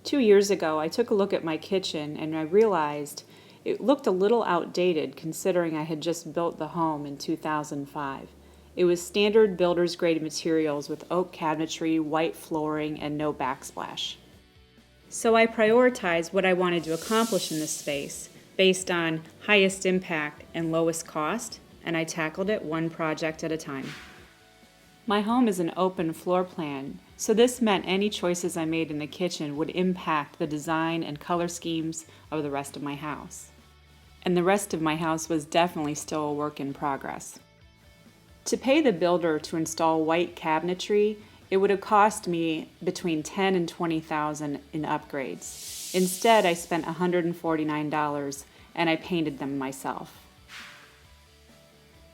2 years ago, I took a look at my kitchen and I realized it looked a little outdated considering I had just built the home in 2005. It was standard builder's grade materials with oak cabinetry, white flooring, and no backsplash. So I prioritized what I wanted to accomplish in this space based on highest impact and lowest cost, and I tackled it one project at a time. My home is an open floor plan, so this meant any choices I made in the kitchen would impact the design and color schemes of the rest of my house. And the rest of my house was definitely still a work in progress. To pay the builder to install white cabinetry, it would have cost me between $10,000 and $20,000 in upgrades. Instead, I spent $149 and I painted them myself.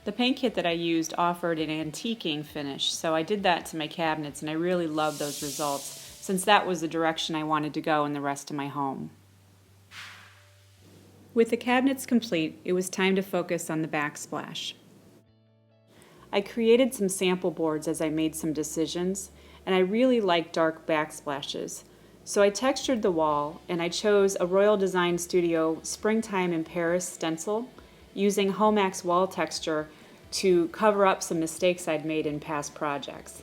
The paint kit that I used offered an antiquing finish, so I did that to my cabinets and I really loved those results since that was the direction I wanted to go in the rest of my home. With the cabinets complete, it was time to focus on the backsplash. I created some sample boards as I made some decisions, and I really like dark backsplashes. So I textured the wall and I chose a Royal Design Studio Springtime in Paris stencil using Homax wall texture to cover up some mistakes I'd made in past projects.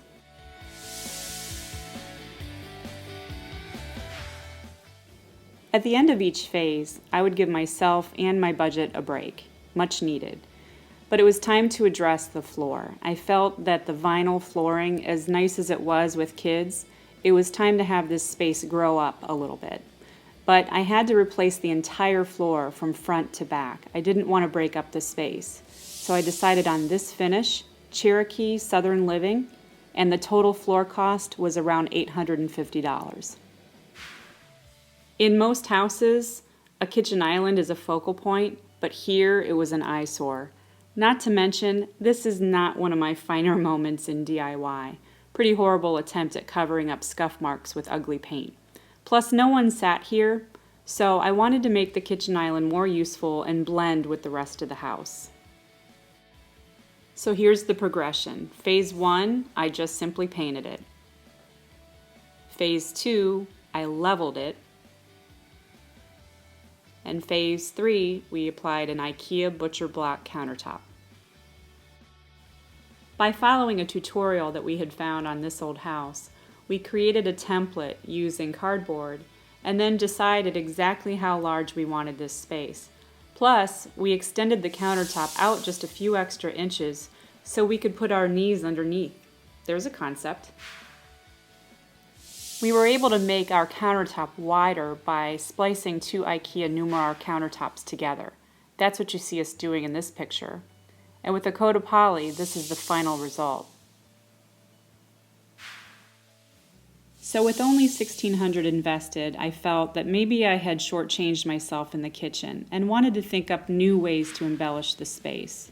At the end of each phase, I would give myself and my budget a break, much needed. But it was time to address the floor. I felt that the vinyl flooring, as nice as it was with kids, it was time to have this space grow up a little bit. But I had to replace the entire floor from front to back. I didn't want to break up the space. So I decided on this finish, Cherokee Southern Living, and the total floor cost was around $850. In most houses, a kitchen island is a focal point, but here it was an eyesore. Not to mention, this is not one of my finer moments in DIY. Pretty horrible attempt at covering up scuff marks with ugly paint. Plus, no one sat here, so I wanted to make the kitchen island more useful and blend with the rest of the house. So here's the progression. Phase 1, I just simply painted it. Phase 2, I leveled it. And phase 3, we applied an IKEA butcher block countertop. By following a tutorial that we had found on this old house, we created a template using cardboard and then decided exactly how large we wanted this space. Plus, we extended the countertop out just a few extra inches so we could put our knees underneath. There's a concept. We were able to make our countertop wider by splicing 2 IKEA Numar countertops together. That's what you see us doing in this picture. And with a coat of poly, this is the final result. So with only $1,600 invested, I felt that maybe I had shortchanged myself in the kitchen and wanted to think up new ways to embellish the space.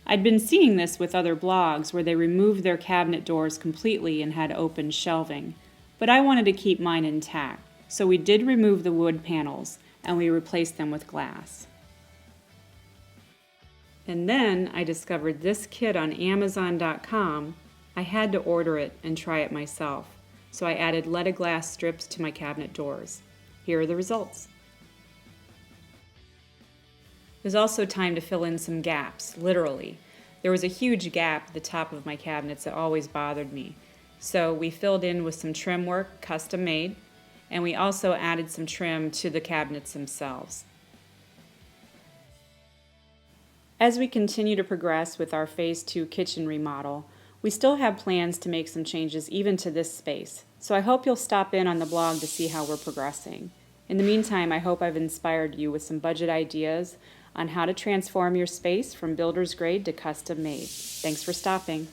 I'd been seeing this with other blogs where they removed their cabinet doors completely and had open shelving, but I wanted to keep mine intact, so we did remove the wood panels and we replaced them with glass. And then I discovered this kit on Amazon.com. I had to order it and try it myself. So I added leaded glass strips to my cabinet doors. Here are the results. It was also time to fill in some gaps, literally. There was a huge gap at the top of my cabinets that always bothered me. So we filled in with some trim work, custom made, and we also added some trim to the cabinets themselves. As we continue to progress with our Phase 2 kitchen remodel, we still have plans to make some changes even to this space, so I hope you'll stop in on the blog to see how we're progressing. In the meantime, I hope I've inspired you with some budget ideas on how to transform your space from builder's grade to custom made. Thanks for stopping.